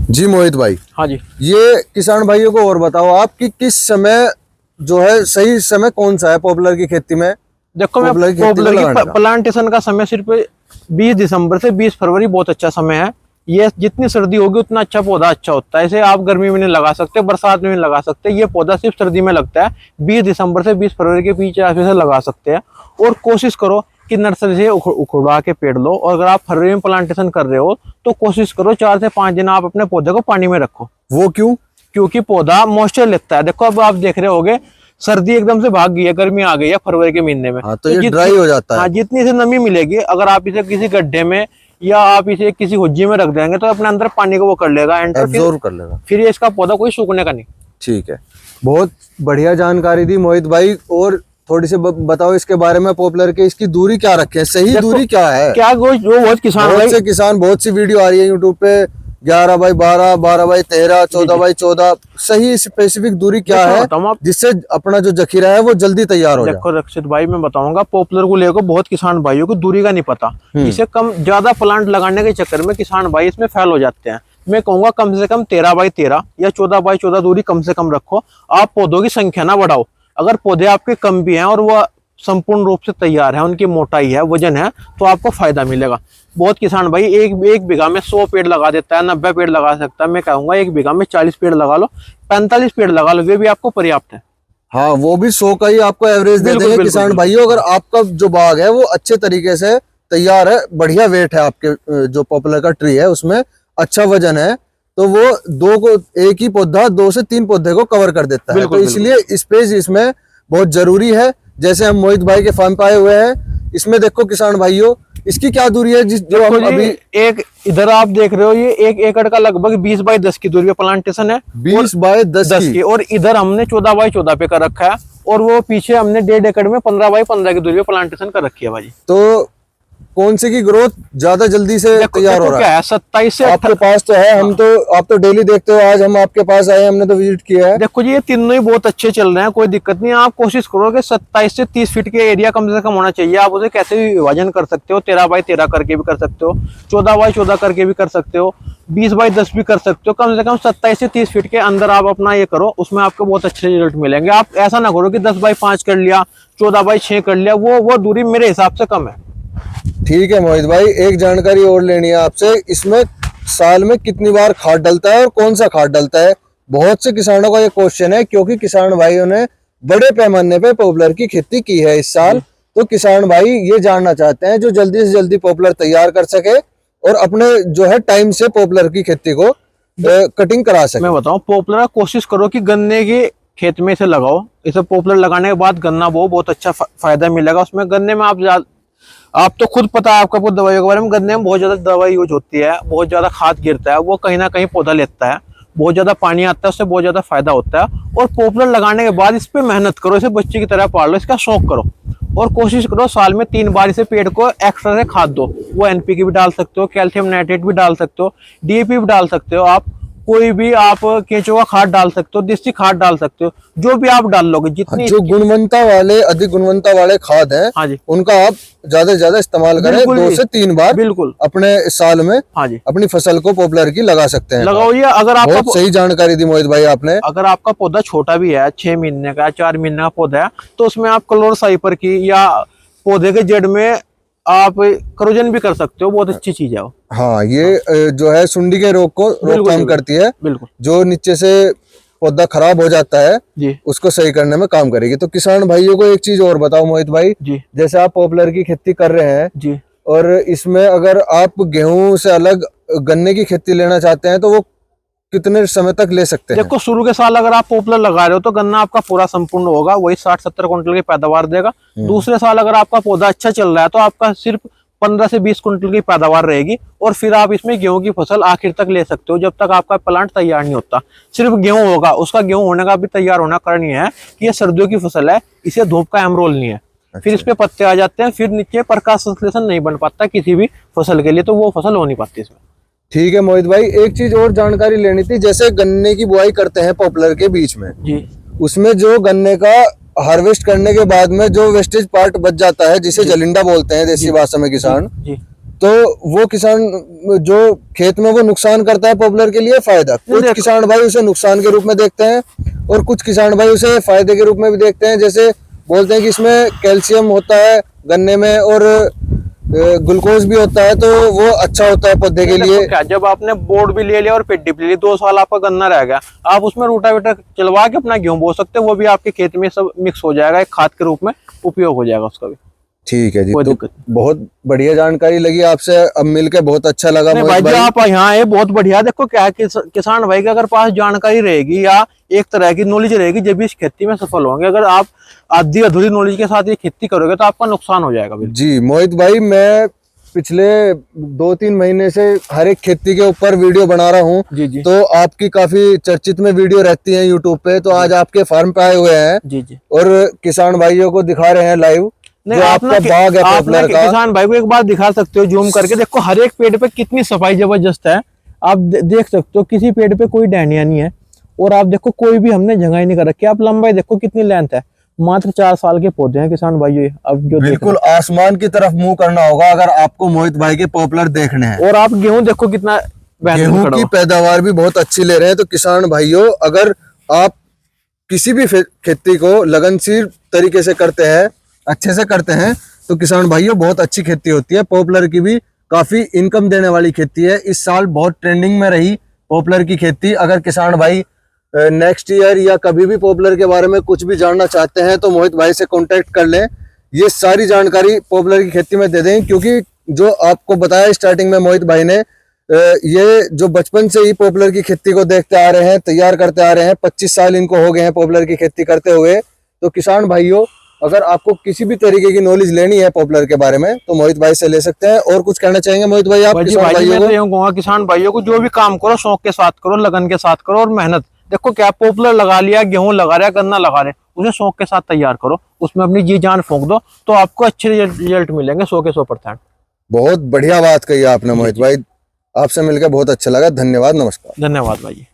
जी मोहित भाई। हाँ जी। ये किसान भाइयों को और बताओ आप कि किस समय जो है सही समय कौन सा है पॉपुलर की खेती में? देखो, मैं पॉपुलर की खेती में लगाने का प्लांटेशन का समय सिर्फ 20 दिसंबर से 20 फरवरी बहुत अच्छा समय है। ये जितनी सर्दी होगी उतना अच्छा पौधा अच्छा होता है। इसे आप गर्मी में नहीं लगा सकते, बरसात में नहीं लगा सकते। ये पौधा सिर्फ सर्दी में लगता है। 20 दिसंबर से 20 फरवरी के बीच से लगा सकते हैं। और कोशिश करो कि नर्सरी से उखड़वा के पेड़ लो। और अगर आप फरवरी में प्लांटेशन कर रहे हो तो कोशिश करो 4 से 5 दिन आप अपने पौधे को पानी में रखो। वो क्यों? क्योंकि पौधा मॉइस्चर लेता है। देखो, अब आप देख रहे होगे सर्दी एकदम से भाग गई है, गर्मी आ गई है फरवरी के महीने में। हाँ, तो ये ड्राई हो जाता है। हाँ, जितनी से नमी मिलेगी, अगर आप इसे किसी गड्ढे में या आप इसे किसी हुज्जी में रख देंगे तो अपने अंदर पानी को वो कर लेगा, एब्जॉर्ब कर लेगा। फिर ये इसका पौधा कोई सूखने का नहीं। ठीक है, बहुत बढ़िया जानकारी दी मोहित भाई। और थोड़ी सी बताओ इसके बारे में, पॉपुलर के इसकी दूरी क्या रखें, सही दूरी क्या है? क्या जो बहुत किसान बहुत सी वीडियो आ रही है यूट्यूब पे, 11 बाई 12, 12 बाई 13, 14 बाई 14, सही स्पेसिफिक दूरी क्या है जिससे अपना जो जखीरा है वो जल्दी तैयार हो जाए? देखो रक्षित भाई, मैं बताऊंगा, पॉपुलर को लेकर बहुत किसान भाइयों को दूरी का नहीं पता। इसे कम ज्यादा प्लांट लगाने के चक्कर में किसान भाई इसमें फेल हो जाते हैं। मैं कहूंगा कम से कम 13 बाई 13 या 14 बाई 14 दूरी कम से कम रखो। आप पौधों की संख्या ना बढ़ाओ। अगर पौधे आपके कम भी हैं और वो संपूर्ण रूप से तैयार है, उनकी मोटाई है, वजन है, तो आपको फायदा मिलेगा। बहुत किसान भाई एक बीघा में 100 पेड़ लगा देता है, 90 पेड़ लगा सकता है। मैं कहूंगा एक बीघा में 40 पेड़ लगा लो, 45 पेड़ लगा लो, वे भी आपको पर्याप्त है। हाँ, वो भी 100 का ही आपको एवरेज दे देंगे किसान भाइयों। अगर आपका जो बाग है वो अच्छे तरीके से तैयार है, बढ़िया वेट है, आपके जो पॉपुलर का ट्री है उसमें अच्छा वजन है, तो वो एक ही पौधा 2 से 3 पौधे को कवर कर देता है। तो इसलिए स्पेस इसमें बहुत जरूरी है। जैसे हम मोहित भाई के फार्म पे आए हुए हैं, इसमें देखो किसान भाइयों, इसकी क्या दूरी है जो हम अभी एक इधर आप देख रहे हो, ये 1 एकड़ का लगभग 20 बाई 10 की दूरी पे प्लांटेशन है। 20 बाई 10 की। और इधर हमने 14 बाई 14 पे कर रखा है। और वो पीछे हमने 1.5 एकड़ में 15 बाई 15 की दूरी पे प्लांटेशन कर रखी है भाई। तो कौन से की ग्रोथ ज्यादा जल्दी से तैयार हो रहा है? 27 से आपके पास तो है। हम तो आप तो डेली देखते हो, आज हम आपके पास आए, हमने तो विजिट किया है। देखो जी, ये तीनों ही बहुत अच्छे चल रहे हैं, कोई दिक्कत नहीं। आप कोशिश करो कि 27 से 30 फीट के एरिया कम से कम होना चाहिए। आप उसे कैसे भी विभाजन कर सकते हो, 13 बाई 13 करके भी कर सकते हो, 14 बाई 14 करके भी कर सकते हो, 20 बाई 10 भी कर सकते हो। कम से कम 27 से 30 फीट के अंदर आप अपना ये करो, उसमें आपको बहुत अच्छे रिजल्ट मिलेंगे। आप ऐसा ना करो कि 10 बाई 5 कर लिया, 14 बाई 6 कर लिया, वो दूरी मेरे हिसाब से कम है। ठीक है मोहित भाई, एक जानकारी और लेनी है आपसे, इसमें साल में कितनी बार खाद डलता है और कौन सा खाद डलता है? बहुत से किसानों का ये क्वेश्चन है, क्योंकि किसान भाइयों ने बड़े पैमाने पे पॉपुलर की खेती की है इस साल। तो किसान भाई ये जानना चाहते हैं जो जल्दी से जल्दी पॉपुलर तैयार कर सके और अपने जो है टाइम से पॉपुलर की खेती को कटिंग करा सके। मैं बताऊं, पॉपुलर कोशिश करो कि गन्ने के खेत में इसे लगाओ। इसे पॉपुलर लगाने के बाद गन्ना बहुत अच्छा फायदा मिलेगा उसमें। गन्ने में आप तो खुद पता है, आपका दवाइयों के बारे में, गन्ने में बहुत ज्यादा दवाई यूज होती है, बहुत ज्यादा खाद गिरता है, वो कहीं ना कहीं पौधा लेता है, बहुत ज्यादा पानी आता है, उससे बहुत ज्यादा फायदा होता है। और पॉपुलर लगाने के बाद इस पे मेहनत करो, इसे बच्चे की तरह पाल लो, इसका शौक करो। और कोशिश करो साल में 3 बार इसे पेड़ को एक्स्ट्रा से खाद दो। वो NPK भी डाल सकते हो, कैल्शियम नाइट्रेट भी डाल सकते हो, DAP भी डाल सकते हो, आप कोई भी आप केंचुआ खाद डाल सकते हो, देसी खाद डाल सकते हो, जो भी आप डाल लोगे। जितनी जो गुणवत्ता वाले, अधिक गुणवत्ता वाले खाद हैं, हाँ जी, उनका आप ज्यादा से ज्यादा इस्तेमाल करें। 2 से 3 बार बिल्कुल अपने साल में हाँ जी अपनी फसल को पॉपुलर की लगा सकते हैं। लगाओ। ये अगर आपका बहुत सही जानकारी दी मोहित भाई आपने। अगर आपका पौधा छोटा भी है, 6 महीने का, 4 महीने का पौधा है, तो उसमें आप क्लोरोसाइपर की या पौधे के जड़ में आप करोजन भी कर सकते हो, बहुत अच्छी चीज है वो। हाँ, ये जो है सुंडी के रोग को रोकथाम करती है। बिल्कुल, जो नीचे से पौधा खराब हो जाता है जी, उसको सही करने में काम करेगी। तो किसान भाइयों को एक चीज और बताओ मोहित भाई जी, जैसे आप पॉपुलर की खेती कर रहे हैं जी, और इसमें अगर आप गेहूं से अलग गन्ने की खेती लेना चाहते हैं तो वो कितने समय तक ले सकते हैं? देखो, शुरू के साल अगर आप पॉपुलर लगा रहे हो तो गन्ना आपका पूरा संपूर्ण होगा, वही 60-70 क्विंटल की पैदावार देगा। दूसरे साल अगर आपका पौधा अच्छा चल रहा है तो आपका सिर्फ 15 से 20 क्विंटल की पैदावार रहेगी। और फिर आप इसमें गेहूं की फसल आखिर तक ले सकते हो, जब तक आपका प्लांट तैयार नहीं होता। सिर्फ गेहूं होगा, उसका गेहूं होने का भी तैयार होना कारण ये है कि ये सर्दियों की फसल है, इसे धूप का अहम रोल नहीं है। फिर इस पे पत्ते आ जाते हैं, फिर नीचे प्रकाश संश्लेषण नहीं बन पाता किसी भी फसल के लिए, तो वो फसल हो नहीं पाती इसमें। ठीक है मोहित भाई, एक चीज और जानकारी लेनी थी। जैसे गन्ने की बुआई करते हैं पॉपुलर के बीच में जी, उसमें जो गन्ने का हार्वेस्ट करने के बाद में जो वेस्टेज पार्ट बच जाता है, जिसे जलिंडा बोलते हैं देसी भाषा में किसान, जी, तो वो किसान जो खेत में वो नुकसान करता है पॉपुलर के लिए फायदा, कुछ किसान भाई उसे नुकसान के रूप में देखते हैं और कुछ किसान भाई उसे फायदे के रूप में भी देखते हैं। जैसे बोलते हैं कि इसमें कैल्शियम होता है गन्ने में और ग्लूकोज भी होता है, तो वो अच्छा होता है पौधे के लिए। क्या जब आपने बोर्ड भी ले लिया और पेडी भी ले ली, 2 साल आपका गन्ना रह गया, आप उसमें रोटावेटर चलवा के अपना गेहूं बो सकते हो, वो भी आपके खेत में सब मिक्स हो जाएगा, एक खाद के रूप में उपयोग हो जाएगा उसका भी। ठीक है जी, कोई तो दिक्कत बहुत बढ़िया जानकारी लगी आपसे, अब मिलके बहुत अच्छा लगा नहीं मोहित भाई जी, भाई। आप यहाँ आए बहुत बढ़िया। देखो क्या है, किसान भाई के अगर पास जानकारी रहेगी या एक तरह की नॉलेज रहेगी, जब भी इस खेती में सफल होंगे। अगर आप आधी अधूरी नॉलेज के साथ ये खेती करोगे तो आपका नुकसान हो जाएगा। जी मोहित भाई, मैं पिछले 2-3 महीने से हर एक खेती के ऊपर वीडियो बना रहा हूँ। जी जी, तो आपकी काफी चर्चित में वीडियो रहती है यूट्यूब पे, तो आज आपके फार्म पे आए हुए हैं जी जी। और किसान भाइयों को दिखा रहे हैं लाइव नहीं, जो आप आपका बाग है पॉपुलर का। किसान भाई को एक बार दिखा सकते हो जूम करके, देखो हर एक पेड़ पे कितनी सफाई जबरदस्त है। आप देख सकते हो किसी पेड़ पे कोई डैनिया नहीं है, और आप देखो कोई भी हमने जगह ही नहीं कर रखी। आप लंबाई देखो कितनी लेंथ है, मात्र 4 साल के पौधे हैं किसान भाई। अब जो बिल्कुल आसमान की तरफ मुंह करना होगा अगर आपको मोहित भाई के पॉपुलर देखने हैं। और आप गेहूं देखो कितना बेहतरीन गेहूं खड़ा की हुआ। पैदावार भी बहुत अच्छी ले रहे हैं। तो किसान भाइयों, अगर आप किसी भी खेती को लगनशील तरीके से करते हैं, अच्छे से करते हैं, तो किसान भाइयों बहुत अच्छी खेती होती है। पॉपुलर की भी काफी इनकम देने वाली खेती है। इस साल बहुत ट्रेंडिंग में रही पॉपुलर की खेती। अगर किसान भाई नेक्स्ट ईयर या कभी भी पॉपुलर के बारे में कुछ भी जानना चाहते हैं तो मोहित भाई से कांटेक्ट कर लें। ये सारी जानकारी पॉपुलर की खेती में दे दें, क्योंकि जो आपको बताया स्टार्टिंग में मोहित भाई ने, ये जो बचपन से ही पॉपुलर की खेती को देखते आ रहे हैं, तैयार करते आ रहे हैं, 25 साल इनको हो गए हैं पॉपुलर की खेती करते हुए। तो किसान भाइयों, अगर आपको किसी भी तरीके की नॉलेज लेनी है पॉपुलर के बारे में तो मोहित भाई से ले सकते हैं। और कुछ कहना चाहेंगे मोहित भाई आप किसान भाइयों को? मैं तो यूं कहूंगा किसान भाइयों को, जो भी काम करो शौक के साथ करो, लगन के साथ करो और मेहनत। देखो क्या पॉपुलर लगा लिया, गेहूं लगा रहा, गन्ना लगा रहे, उसे शौक के साथ तैयार करो, उसमें अपनी जी जान फूंक दो, तो आपको अच्छे रिजल्ट मिलेंगे 100 के 100%। बहुत बढ़िया बात कही आपने मोहित भाई, आपसे मिलकर बहुत अच्छा लगा। धन्यवाद, नमस्कार। धन्यवाद भाई।